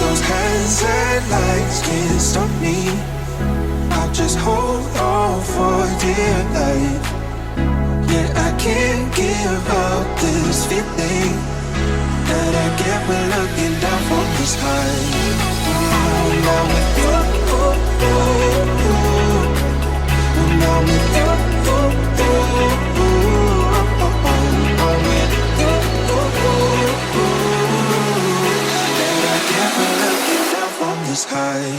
Those hands and lights can't stop me. I'll just hold on for dear life. Yeah, I can't give up this feeling that I get when looking down from the sky. Now with you, now with you, high.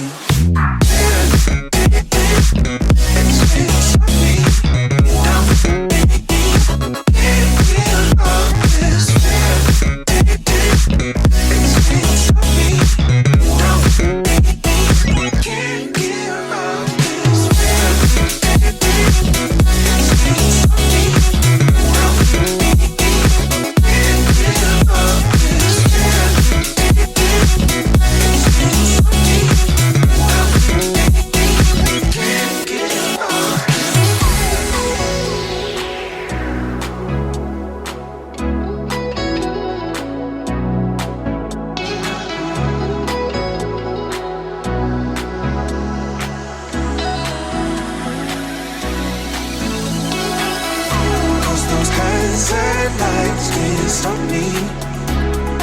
Lights can't stop me.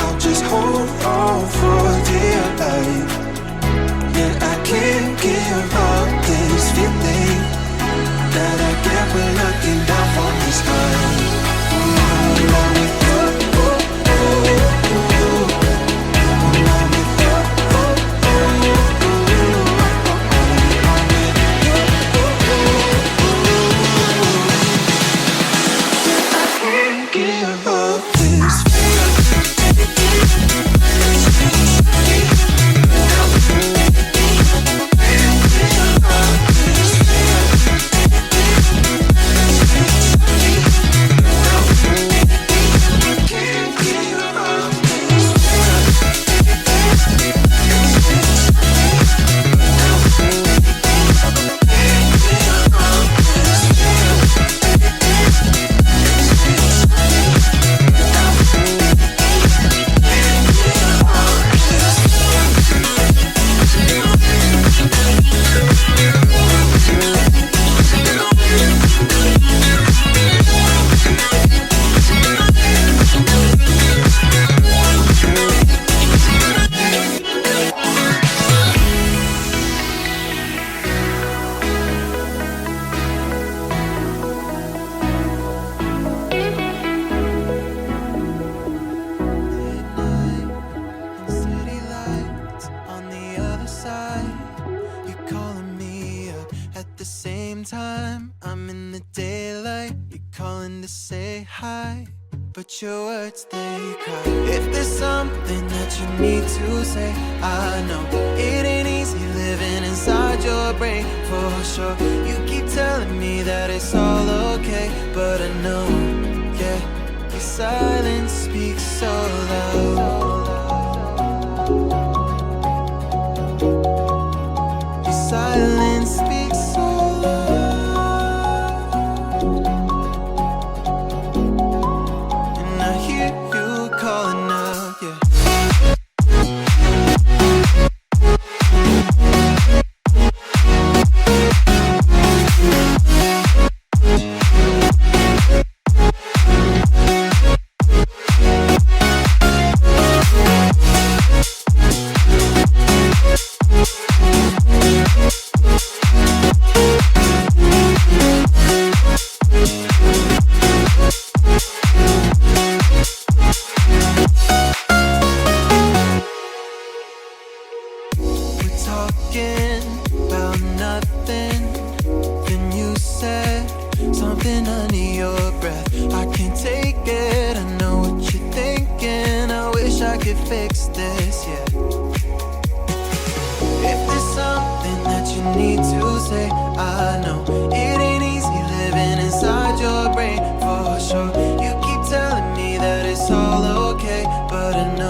I'll just hold on for dear life. Yeah, I can't give up this feeling that I get when looking down from the sky. Now with you, now with you, give up this time. I'm in the daylight, you're calling to say hi, but your words, they cry. If there's something that you need to say, I know it ain't easy living inside your brain, for sure. You keep telling me that it's all okay, but I know, yeah, your silence speaks so loud. Your silence speaks so loud. Talking about nothing, then you said something under your breath. I can't take it, I know what you're thinking. I wish I could fix this, yeah. If there's something that you need to say, I know it ain't easy living inside your brain, for sure. You keep telling me that it's all okay, but I know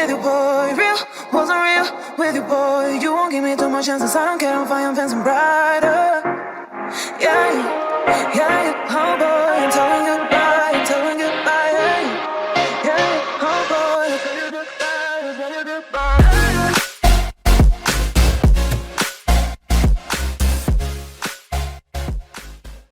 with you, boy. Real wasn't real with you, boy. You won't give me too much chances. I don't care if I am fencing brighter. Yeah, yeah,